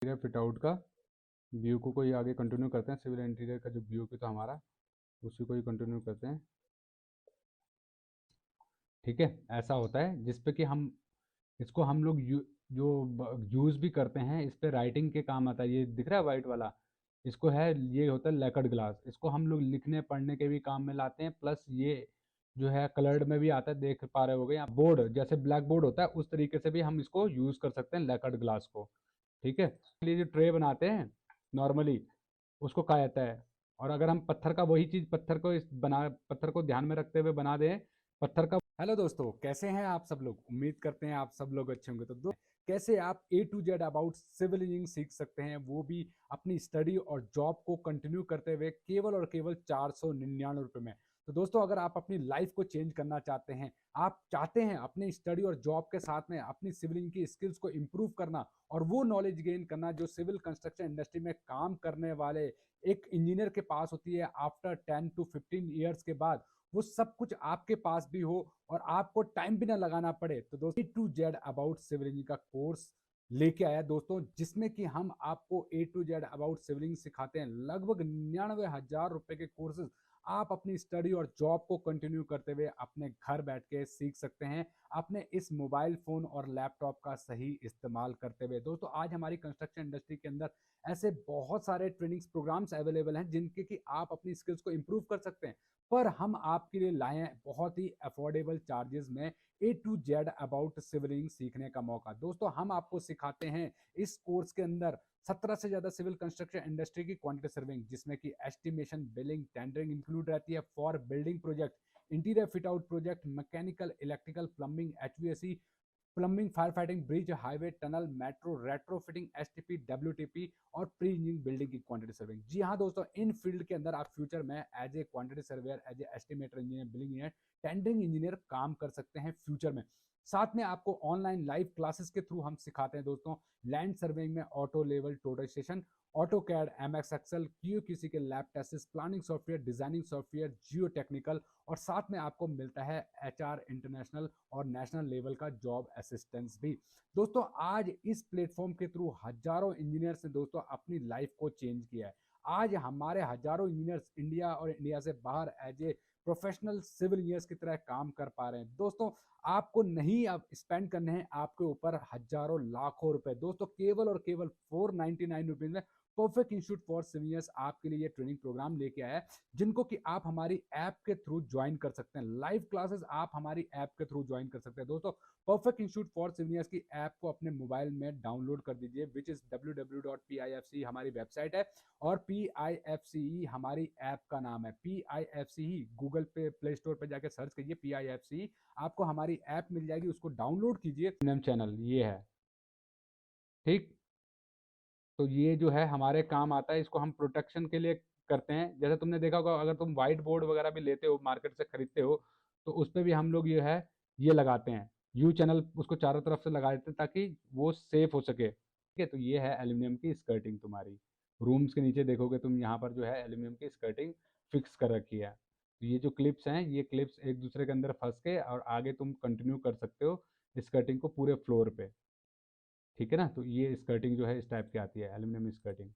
Interior fit out का view को कोई आगे कंटिन्यू करते हैं। सिविल इंटीरियर का जो व्यू की तो हमारा उसी को ही कंटिन्यू करते हैं। ठीक है, ऐसा होता है जिसपे कि हम इसको हम लोग जो यूज़ भी करते हैं, इस पे राइटिंग के काम आता है। ये दिख रहा है वाइट वाला, इसको है, ये होता है लैकर्ड ग्लास। इसको हम लोग लिखने पढ़ने के भी काम में लाते हैं, प्लस ये जो है कलर्ड में भी आता है। देख पा रहे होगे यहाँ बोर्ड, जैसे ब्लैक बोर्ड होता है उस तरीके से भी हम इसको यूज़ कर सकते हैं लैकर्ड ग्लास को। ठीक है, इसलिए जो ट्रे बनाते हैं नॉर्मली, उसको कहा जाता है। और अगर हम पत्थर का वही चीज़ पत्थर को ध्यान में रखते हुए बना दें पत्थर का। हेलो दोस्तों, कैसे हैं आप सब लोग? उम्मीद करते हैं आप सब लोग अच्छे होंगे। तो कैसे आप A to Z about civil engineering सीख सकते हैं, वो भी अपनी स्टडी और जॉब को कंटिन्यू करते हुए केवल और केवल 499 रुपये में। तो दोस्तों, अगर आप अपनी लाइफ को चेंज करना चाहते हैं, आप चाहते हैं अपनी स्टडी और जॉब के साथ में अपनी सिविलिंग की स्किल्स को इम्प्रूव करना और वो नॉलेज गेन करना जो सिविल कंस्ट्रक्शन इंडस्ट्री में काम करने वाले एक इंजीनियर के पास होती है आफ्टर 10 to 15 ईयर्स के बाद, वो सब कुछ आपके पास भी हो और आपको टाइम भी ना लगाना पड़े, तो दोस्तों A to Z about civil engineering का कोर्स लेके आया दोस्तों, जिसमें कि हम आपको ए टू जेड अबाउट सिविलिंग सिखाते हैं। लगभग 99,000 रुपए के कोर्सेज आप अपनी स्टडी और जॉब को कंटिन्यू करते हुए अपने घर बैठ के सीख सकते हैं, अपने इस मोबाइल फोन और लैपटॉप का सही इस्तेमाल करते हुए। दोस्तों, आज हमारी कंस्ट्रक्शन इंडस्ट्री के अंदर ऐसे बहुत सारे ट्रेनिंग्स प्रोग्राम्स अवेलेबल हैं जिनके कि आप अपनी स्किल्स को इंप्रूव कर सकते हैं, पर हम आपके लिए लाए हैं बहुत ही अफोर्डेबल चार्जेस में ए टू जेड अबाउट सिविलिंग सीखने का मौका। दोस्तों, हम आपको सिखाते हैं इस कोर्स के अंदर 17 से ज्यादा सिविल कंस्ट्रक्शन इंडस्ट्री की क्वांटिटी सर्विंग, जिसमें कि एस्टिमेशन, बिलिंग, टेंडरिंग इंक्लूड रहती है for building project, interior fit out project, mechanical, electrical, plumbing, HVAC, plumbing, fire fighting, bridge, highway, tunnel, metro, retro fitting, STP, WTP और pre engineering building की quantity serving. जी हाँ दोस्तों, इन field के अंदर आप फ्यूचर में as a quantity surveyor, as a estimator engineer, building engineer, tendering engineer काम कर सकते हैं फ्यूचर में। साथ में आपको ऑनलाइन लाइव क्लासेस के थ्रू हम सिखाते हैं दोस्तों लैंड सर्वेइंग में auto level total station, AutoCAD, MS Excel, क्यू किसी के lab test, planning software, designing software, geotechnical, और साथ में आपको मिलता है एचआर इंटरनेशनल और नेशनल लेवल का जॉब असिस्टेंस भी। दोस्तों, आज इस प्लेटफॉर्म के थ्रू हजारों इंजीनियर्स ने दोस्तों अपनी लाइफ को चेंज किया है। आज हमारे हजारों इंजीनियर्स इंडिया और इंडिया से बाहर as a professional civil engineers की तरह काम कर पा रहे हैं। दोस्तों, आपको नहीं अब स्पेंड करने हैं आपके ऊपर हजारों लाखों रुपए, दोस्तों केवल और केवल 499 रुपीज में परफेक्ट इंस्टीट्यूट फॉर सिविलियंस आपके लिए ये ट्रेनिंग प्रोग्राम लेके आया है, जिनको कि आप हमारी ऐप के थ्रू ज्वाइन कर सकते हैं। लाइव क्लासेस आप हमारी ऐप के थ्रू ज्वाइन कर सकते हैं। दोस्तों, परफेक्ट इंस्टीट्यूट फॉर सिविलियंस की ऐप को अपने मोबाइल में डाउनलोड कर दीजिए, विच इज www.pifc हमारी वेबसाइट है और PIFCE हमारी ऐप का नाम है। PIFCE गूगल पे प्ले स्टोर पे जाके सर्च कीजिए PIFCE, आपको हमारी ऐप मिल जाएगी, उसको डाउनलोड कीजिए। चैनल ये है, ठीक। तो ये जो है हमारे काम आता है, इसको हम प्रोटेक्शन के लिए करते हैं। जैसे तुमने देखा होगा, अगर तुम वाइट बोर्ड वगैरह भी लेते हो मार्केट से खरीदते हो, तो उस पर भी हम लोग ये है ये लगाते हैं, यू चैनल उसको चारों तरफ से लगा देते हैं ताकि वो सेफ हो सके। ठीक है, तो ये है एल्यूमिनियम की स्कर्टिंग तुम्हारी। रूम्स के नीचे देखोगे तुम, यहाँ पर जो है एल्यूमिनियम की स्कर्टिंग फिक्स कर रखी है। तो ये जो क्लिप्स हैं, ये क्लिप्स एक दूसरे के अंदर फंस के और आगे तुम कंटिन्यू कर सकते हो स्कर्टिंग को पूरे फ्लोर पे। ठीक है ना, तो ये स्कर्टिंग जो है इस टाइप की आती है, एल्यूमिनियम स्कर्टिंग।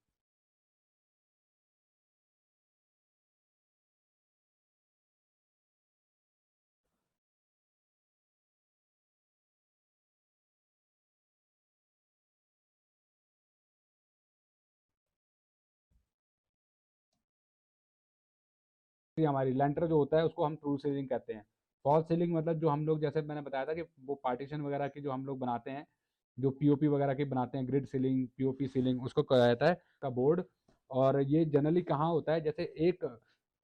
हमारी लेंटर जो होता है उसको हम ट्रू सीलिंग कहते हैं। फॉल्स सीलिंग मतलब जो हम लोग, जैसे मैंने बताया था कि वो पार्टीशन वगैरह की जो हम लोग बनाते हैं, जो पीओपी वगैरह की बनाते हैं, ग्रिड सीलिंग, पीओपी सीलिंग, उसको कहा जाता है का बोर्ड। और ये जनरली कहाँ होता है, जैसे एक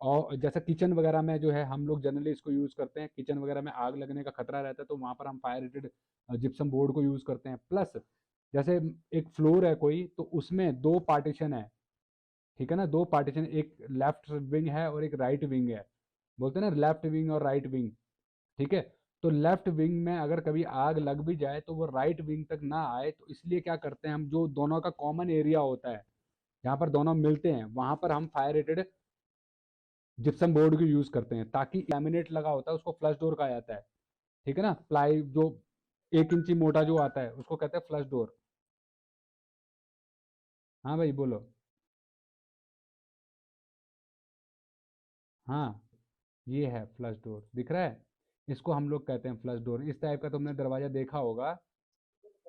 और जैसे किचन वगैरह में जो है हम लोग जनरली इसको यूज़ करते हैं। किचन वगैरह में आग लगने का खतरा रहता है, तो वहाँ पर हम फायर रेटेड जिप्सम बोर्ड को यूज़ करते हैं। प्लस जैसे एक फ्लोर है कोई, तो उसमें दो पार्टीशन है, ठीक है ना, दो पार्टीशन, एक लेफ्ट विंग है और एक राइट विंग है, बोलते हैं ना लेफ्ट विंग और राइट विंग। ठीक है, तो लेफ्ट विंग में अगर कभी आग लग भी जाए तो वो राइट विंग तक ना आए, तो इसलिए क्या करते हैं हम, जो दोनों का कॉमन एरिया होता है जहाँ पर दोनों मिलते हैं, वहां पर हम फायर रेटेड जिप्सम बोर्ड को यूज करते हैं, ताकि लैमिनेट लगा होता है उसको फ्लश डोर कहा जाता है। ठीक है ना, प्लाई जो 1 इंची मोटा जो आता है उसको कहते हैं फ्लश डोर। हाँ भाई बोलो। हाँ, ये है फ्लश डोर, दिख रहा है? इसको हम लोग कहते हैं फ्लश डोर। इस टाइप का तुमने दरवाजा देखा होगा,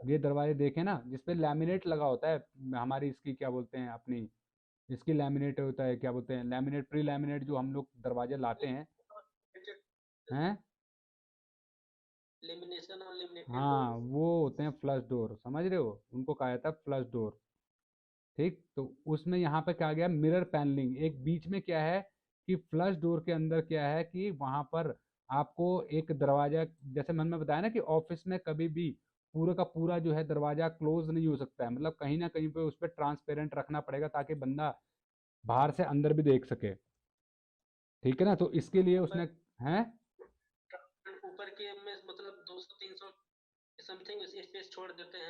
ये दरवाजे देखे ना जिस पे लैमिनेट लगा होता है, हमारी इसकी क्या बोलते हैं अपनी, इसकी लैमिनेट होता है, क्या बोलते हैं, लैमिनेट, प्री लैमिनेट जो हम लोग दरवाजे लाते हैं। हैं? लेमिनेशन और लेमिनेटेड हाँ, डोर। वो होते हैं फ्लश डोर, समझ रहे हो, उनको कहा जाता है फ्लश डोर। ठीक, तो उसमें यहाँ पे क्या गया, मिरर पैनलिंग। एक बीच में क्या है कि फ्लश डोर के अंदर क्या है कि वहां पर आपको एक दरवाजा, जैसे मैंने बताया ना कि ऑफिस में कभी भी पूरा का पूरा जो है दरवाजा क्लोज नहीं हो सकता है, मतलब कहीं ना कहीं पे उस पर ट्रांसपेरेंट रखना पड़ेगा ताकि बंदा बाहर से अंदर भी देख सके। ठीक है ना, तो इसके लिए उसने, ऊपर हैं, ऊपर के में मतलब 200-300 समथिंग स्पेस छोड़ देते हैं।